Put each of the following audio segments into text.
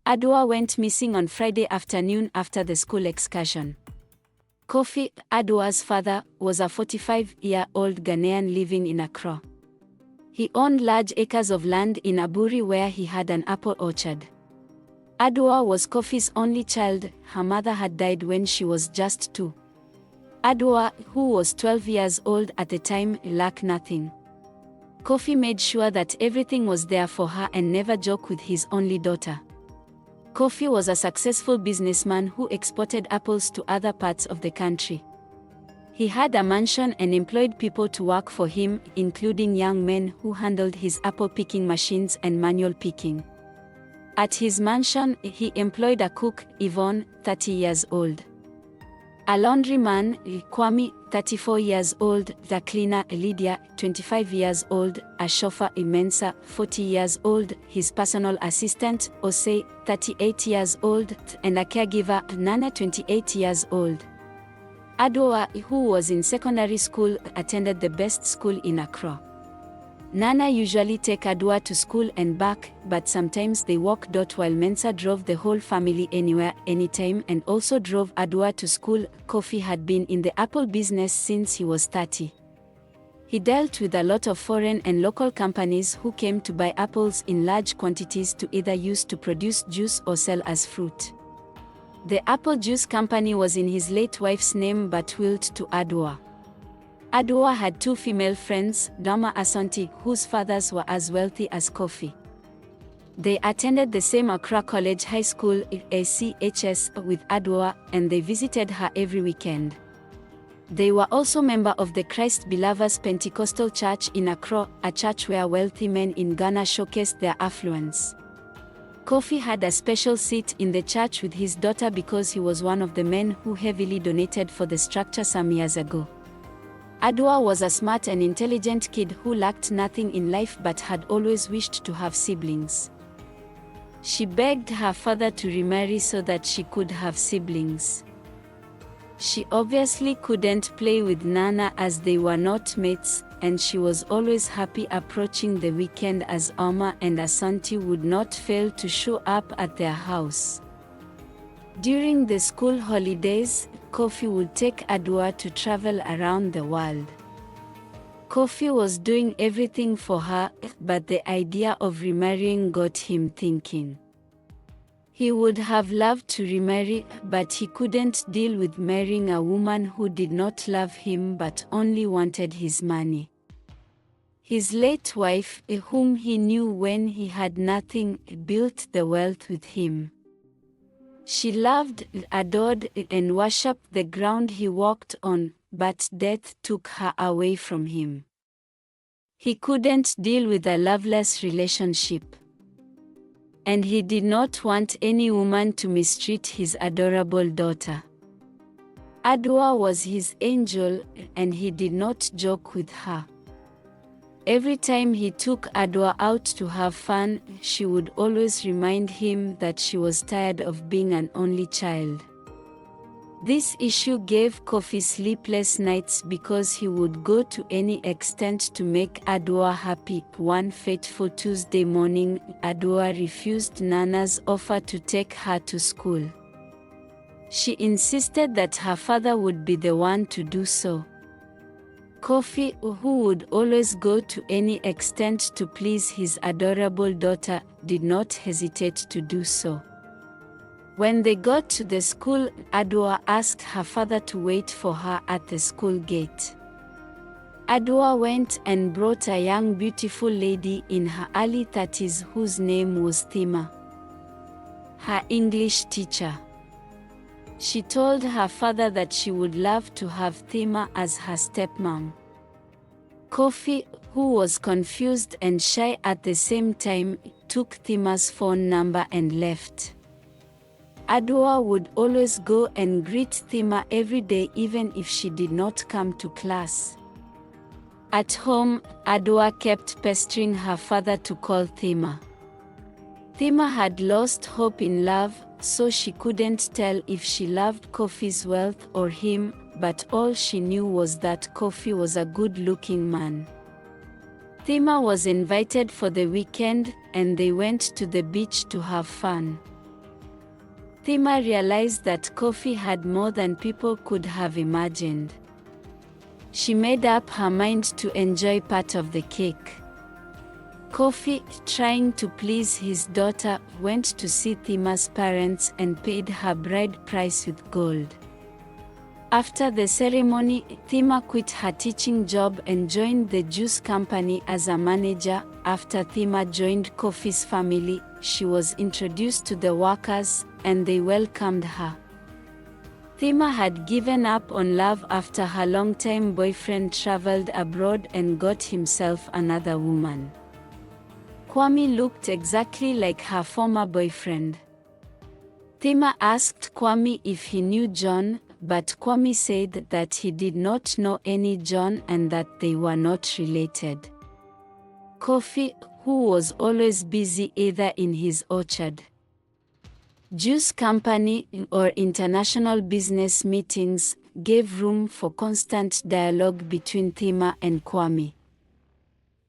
Adwoa went missing on Friday afternoon after the school excursion. Kofi, Adwoa's father, was a 45-year-old Ghanaian living in Accra. He owned large acres of land in Aburi where he had an apple orchard. Adwoa was Kofi's only child. Her mother had died when she was just 2. Adwoa, who was 12 years old at the time, lacked nothing. Kofi made sure that everything was there for her and never joked with his only daughter. Kofi was a successful businessman who exported apples to other parts of the country. He had a mansion and employed people to work for him, including young men who handled his apple picking machines and manual picking. At his mansion, he employed a cook, Yvonne, 30 years old. A laundryman, Kwame, 34 years old, the cleaner, Lydia, 25 years old, a chauffeur, Mensa, 40 years old, his personal assistant, Osei, 38 years old, and a caregiver, Nana, 28 years old. Adwoa, who was in secondary school, attended the best school in Accra. Nana usually take Adwoa to school and back, but sometimes they walked while Mensa drove the whole family anywhere, anytime, and also drove Adwoa to school. Kofi had been in the apple business since he was 30. He dealt with a lot of foreign and local companies who came to buy apples in large quantities to either use to produce juice or sell as fruit. The apple juice company was in his late wife's name but willed to Adwoa. Adwoa had 2 female friends, Dama Asante, whose fathers were as wealthy as Kofi. They attended the same Accra College High School, ACHS, with Adwoa, and they visited her every weekend. They were also members of the Christ Believers Pentecostal Church in Accra, a church where wealthy men in Ghana showcased their affluence. Kofi had a special seat in the church with his daughter because he was one of the men who heavily donated for the structure some years ago. Adwoa was a smart and intelligent kid who lacked nothing in life but had always wished to have siblings. She begged her father to remarry so that she could have siblings. She obviously couldn't play with Nana as they were not mates, and she was always happy approaching the weekend as Oma and Asante would not fail to show up at their house. During the school holidays, Kofi would take Adwoa to travel around the world. Kofi was doing everything for her, but the idea of remarrying got him thinking. He would have loved to remarry, but he couldn't deal with marrying a woman who did not love him but only wanted his money. His late wife, whom he knew when he had nothing, built the wealth with him. She loved, adored, and worshipped the ground he walked on, but death took her away from him. He couldn't deal with a loveless relationship. And he did not want any woman to mistreat his adorable daughter. Adwoa was his angel, and he did not joke with her. Every time he took Adwoa out to have fun, she would always remind him that she was tired of being an only child. This issue gave Kofi sleepless nights because he would go to any extent to make Adwoa happy. One fateful Tuesday morning, Adwoa refused Nana's offer to take her to school. She insisted that her father would be the one to do so. Kofi, who would always go to any extent to please his adorable daughter, did not hesitate to do so. When they got to the school, Adwoa asked her father to wait for her at the school gate. Adwoa went and brought a young beautiful lady in her early 30s whose name was Thima, her English teacher. She told her father that she would love to have Thima as her stepmom. Kofi, who was confused and shy at the same time, took Thima's phone number and left. Adwoa would always go and greet Thima every day even if she did not come to class. At home, Adwoa kept pestering her father to call Thima. Thima had lost hope in love, so she couldn't tell if she loved Kofi's wealth or him, but all she knew was that Kofi was a good-looking man. Thima was invited for the weekend, and they went to the beach to have fun. Thima realized that Kofi had more than people could have imagined. She made up her mind to enjoy part of the cake. Kofi, trying to please his daughter, went to see Thima's parents and paid her bride price with gold. After the ceremony, Thima quit her teaching job and joined the juice company as a manager. After Thima joined Kofi's family, she was introduced to the workers, and they welcomed her. Thima had given up on love after her longtime boyfriend traveled abroad and got himself another woman. Kwame looked exactly like her former boyfriend. Thima asked Kwame if he knew John, but Kwame said that he did not know any John and that they were not related. Kofi, who was always busy either in his orchard, juice company, or international business meetings, gave room for constant dialogue between Thima and Kwame.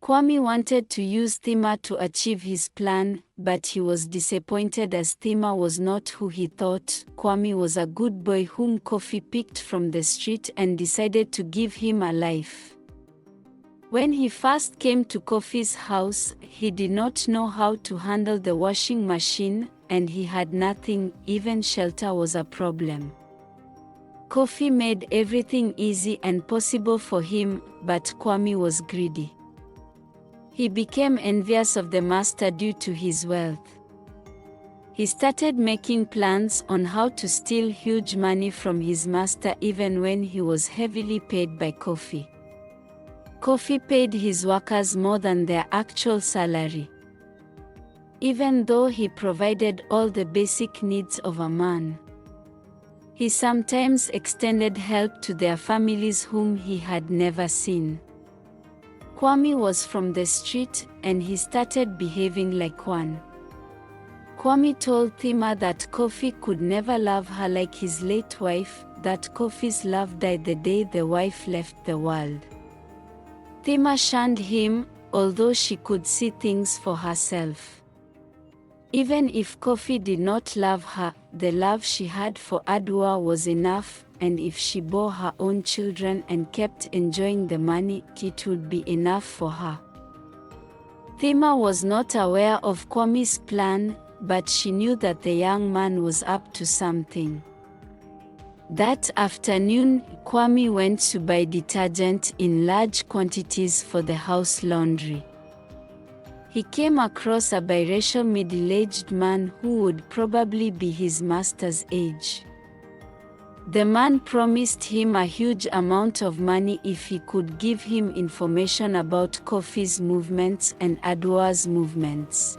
Kwame wanted to use Thima to achieve his plan, but he was disappointed as Thima was not who he thought. Kwame was a good boy whom Kofi picked from the street and decided to give him a life. When he first came to Kofi's house, he did not know how to handle the washing machine, and he had nothing, even shelter was a problem. Kofi made everything easy and possible for him, but Kwame was greedy. He became envious of the master due to his wealth. He started making plans on how to steal huge money from his master even when he was heavily paid by Kofi. Kofi paid his workers more than their actual salary. Even though he provided all the basic needs of a man, he sometimes extended help to their families whom he had never seen. Kwame was from the street, and he started behaving like one. Kwame told Thima that Kofi could never love her like his late wife, that Kofi's love died the day the wife left the world. Thima shunned him, although she could see things for herself. Even if Kofi did not love her, the love she had for Adwoa was enough, and if she bore her own children and kept enjoying the money, it would be enough for her. Thima was not aware of Kwame's plan, but she knew that the young man was up to something. That afternoon, Kwame went to buy detergent in large quantities for the house laundry. He came across a biracial middle-aged man who would probably be his master's age. The man promised him a huge amount of money if he could give him information about Kofi's movements and Adwoa's movements.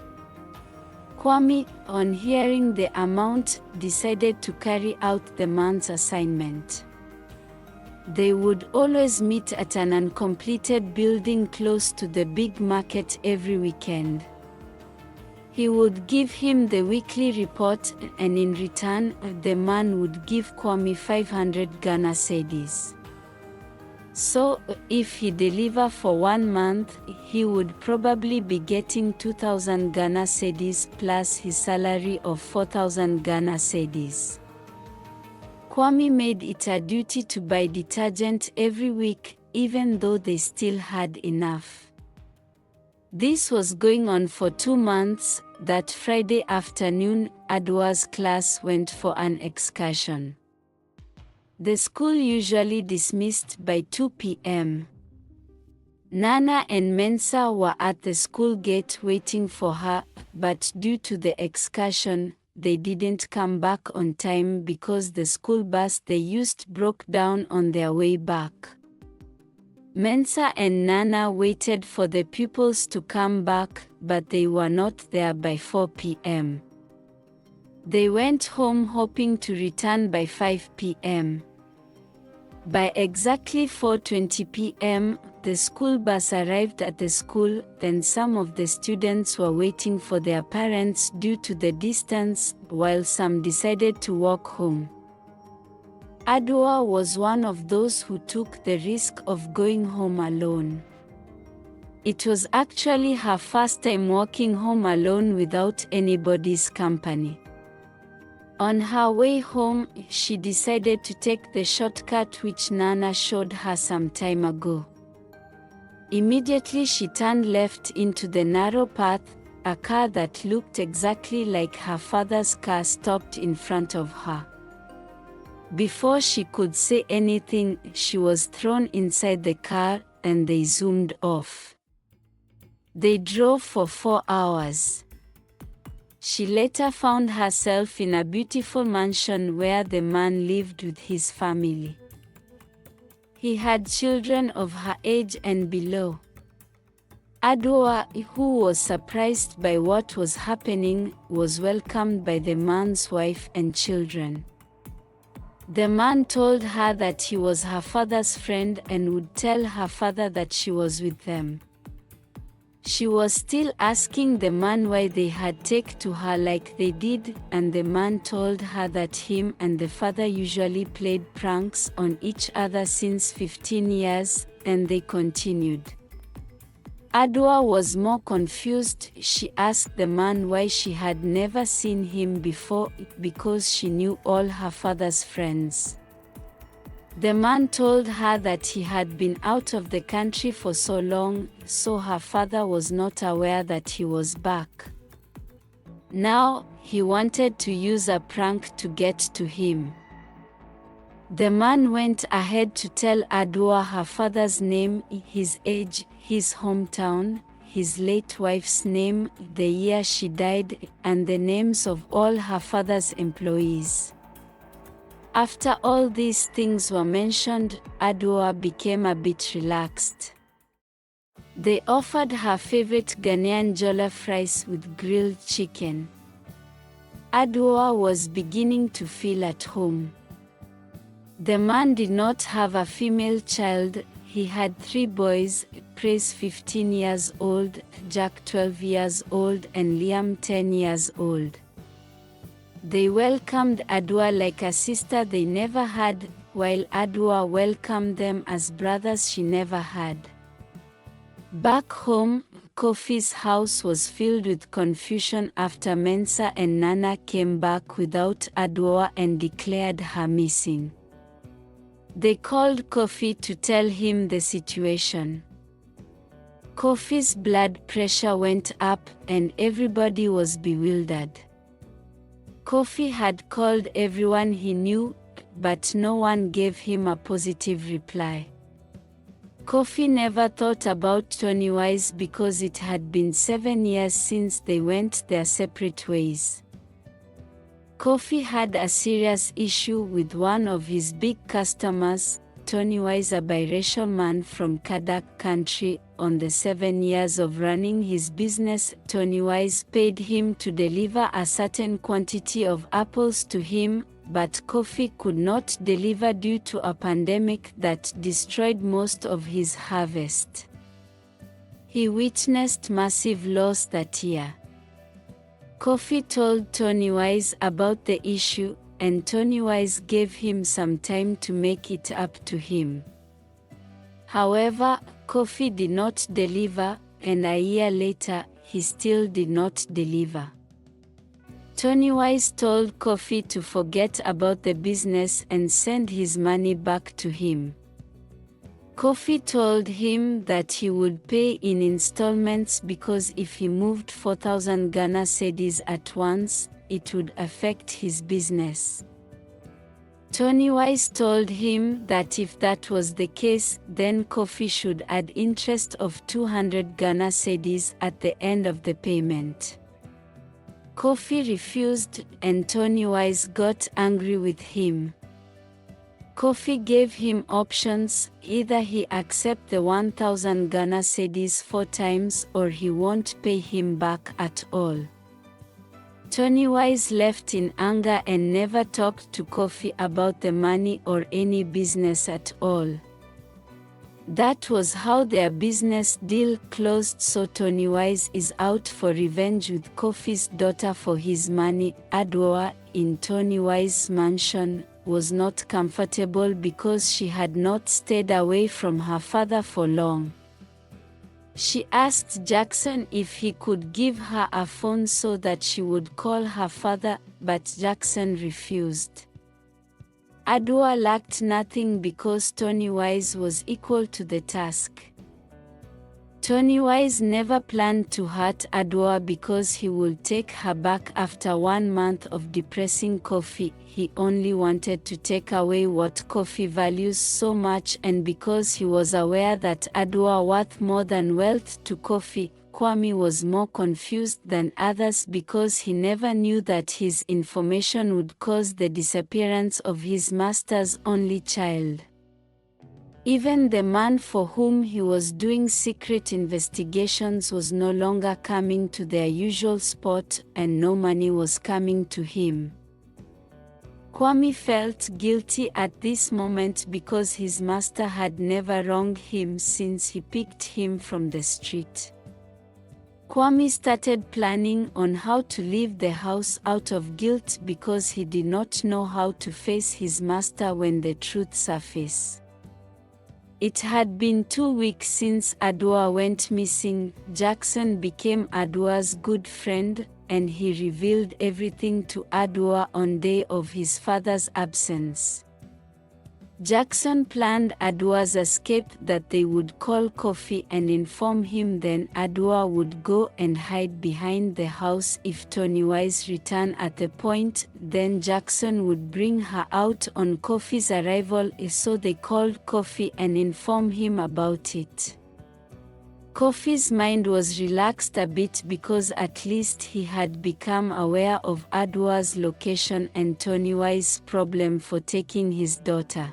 Kwame, on hearing the amount, decided to carry out the man's assignment. They would always meet at an uncompleted building close to the big market every weekend. He would give him the weekly report, and in return, the man would give Kwame 500 Ghana cedis. So, if he delivered for 1 month, he would probably be getting 2,000 Ghana cedis plus his salary of 4,000 Ghana cedis. Kwame made it a duty to buy detergent every week, even though they still had enough. This was going on for 2 months. That Friday afternoon, Adwoa's class went for an excursion. The school usually dismissed by 2 p.m. Nana and Mensa were at the school gate waiting for her, but due to the excursion, they didn't come back on time because the school bus they used broke down on their way back. Mensa and Nana waited for the pupils to come back, but they were not there by 4 p.m. They went home hoping to return by 5 p.m. By exactly 4:20 p.m., the school bus arrived at the school. Then some of the students were waiting for their parents due to the distance, while some decided to walk home. Adwoa was one of those who took the risk of going home alone. It was actually her first time walking home alone without anybody's company. On her way home, she decided to take the shortcut which Nana showed her some time ago. Immediately she turned left into the narrow path. A car that looked exactly like her father's car stopped in front of her. Before she could say anything, she was thrown inside the car, and they zoomed off. They drove for 4 hours. She later found herself in a beautiful mansion where the man lived with his family. He had children of her age and below. Adwoa, who was surprised by what was happening, was welcomed by the man's wife and children. The man told her that he was her father's friend and would tell her father that she was with them. She was still asking the man why they had taken to her like they did, and the man told her that him and the father usually played pranks on each other since 15 years, and they continued. Adwoa was more confused. She asked the man why she had never seen him before, because she knew all her father's friends. The man told her that he had been out of the country for so long, so her father was not aware that he was back. Now, he wanted to use a prank to get to him. The man went ahead to tell Adwoa her father's name, his age, his hometown, his late wife's name, the year she died, and the names of all her father's employees. After all these things were mentioned, Adwoa became a bit relaxed. They offered her favorite Ghanaian jollof rice with grilled chicken. Adwoa was beginning to feel at home. The man did not have a female child. He had 3 boys, Praise 15 years old, Jack 12 years old, and Liam 10 years old. They welcomed Adwoa like a sister they never had, while Adwoa welcomed them as brothers she never had. Back home, Kofi's house was filled with confusion after Mensa and Nana came back without Adwoa and declared her missing. They called Kofi to tell him the situation. Kofi's blood pressure went up and everybody was bewildered. Kofi had called everyone he knew, but no one gave him a positive reply. Kofi never thought about Tony Wise because it had been 7 years since they went their separate ways. Kofi had a serious issue with one of his big customers, Tony Wise, a biracial man from Kadak country. On the 7 years of running his business, Tony Wise paid him to deliver a certain quantity of apples to him, but Kofi could not deliver due to a pandemic that destroyed most of his harvest. He witnessed massive loss that year. Kofi told Tony Wise about the issue, and Tony Wise gave him some time to make it up to him. However, Kofi did not deliver, and a year later, he still did not deliver. Tony Wise told Kofi to forget about the business and send his money back to him. Kofi told him that he would pay in installments because if he moved 4,000 Ghana cedis at once, it would affect his business. Tony Wise told him that if that was the case, then Kofi should add interest of 200 Ghana cedis at the end of the payment. Kofi refused, and Tony Wise got angry with him. Kofi gave him options: either he accept the 1,000 Ghana cedis 4 times or he won't pay him back at all. Tony Wise left in anger and never talked to Kofi about the money or any business at all. That was how their business deal closed, so Tony Wise is out for revenge with Kofi's daughter for his money. Adwoa, in Tony Wise's mansion, was not comfortable because she had not stayed away from her father for long. She asked Jackson if he could give her a phone so that she would call her father, but Jackson refused. Adwoa lacked nothing because Tony-Wise was equal to the task. Tony-Wise never planned to hurt Adwoa because he would take her back after 1 month of depressing Kofi. He only wanted to take away what Kofi values so much, and because he was aware that Adwoa worth more than wealth to Kofi, Kwame was more confused than others because he never knew that his information would cause the disappearance of his master's only child. Even the man for whom he was doing secret investigations was no longer coming to their usual spot, and no money was coming to him. Kwame felt guilty at this moment because his master had never wronged him since he picked him from the street. Kwame started planning on how to leave the house out of guilt because he did not know how to face his master when the truth surfaced. It had been 2 weeks since Adwoa went missing. Jackson became Adwoa's good friend, and he revealed everything to Adwoa on day of his father's absence. Jackson planned Adwoa's escape, that they would call Kofi and inform him, then Adwoa would go and hide behind the house if Tony-Wise returned at a point, then Jackson would bring her out on Kofi's arrival, so they called Kofi and informed him about it. Kofi's mind was relaxed a bit because at least he had become aware of Adwoa's location and Tony-Wise's problem for taking his daughter.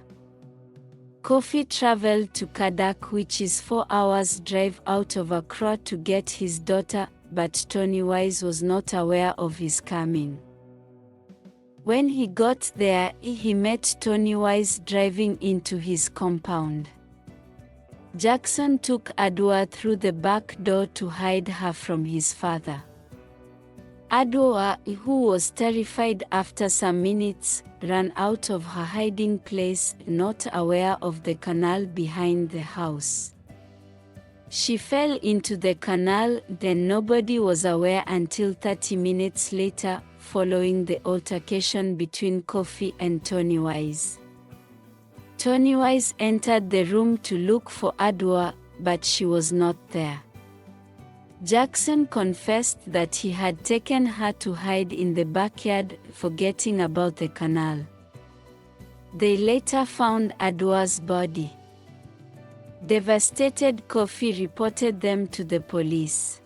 Kofi traveled to Kadak, which is 4 hours' drive out of Accra, to get his daughter, but Tony-Wise was not aware of his coming. When he got there, he met Tony-Wise driving into his compound. Jackson took Adwoa through the back door to hide her from his father. Adwoa, who was terrified after some minutes, ran out of her hiding place, not aware of the canal behind the house. She fell into the canal, then nobody was aware until 30 minutes later, following the altercation between Kofi and Tony-Wise. Tony-Wise entered the room to look for Adwoa, but she was not there. Jackson confessed that he had taken her to hide in the backyard, forgetting about the canal. They later found Adwoa's body. Devastated, Kofi reported them to the police.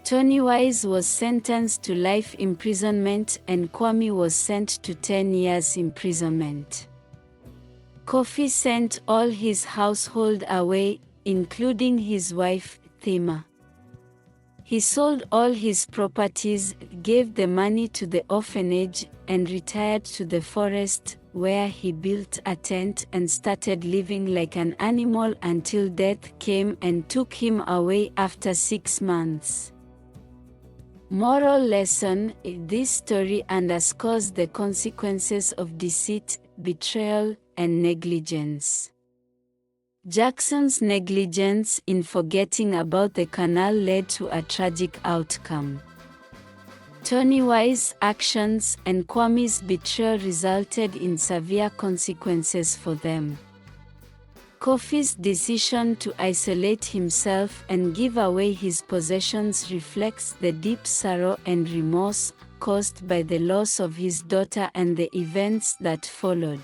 Tony-Wise was sentenced to life imprisonment and Kwame was sent to 10 years imprisonment. Kofi sent all his household away, including his wife, Thema. He sold all his properties, gave the money to the orphanage, and retired to the forest, where he built a tent and started living like an animal until death came and took him away after 6 months. Moral lesson: this story underscores the consequences of deceit, betrayal, and negligence. Jackson's negligence in forgetting about the canal led to a tragic outcome. Tony-Wise's actions and Kwame's betrayal resulted in severe consequences for them. Kofi's decision to isolate himself and give away his possessions reflects the deep sorrow and remorse caused by the loss of his daughter and the events that followed.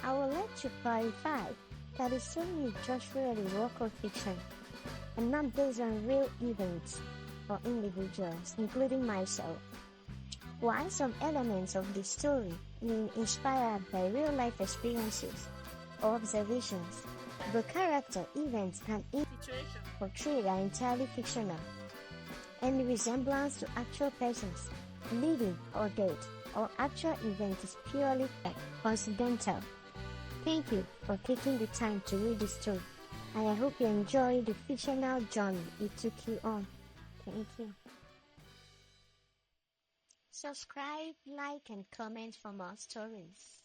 I would like to clarify that the story is just really local fiction and not based on real events or individuals, including myself. While some elements of the story may be inspired by real-life experiences or observations, the character, events, and situations portrayed are entirely fictional, and the resemblance to actual persons, living or dead, or actual events is purely coincidental. Thank you for taking the time to read the story, and I hope you enjoy the fictional journey it took you on. Thank you. Subscribe, like, and comment for more stories.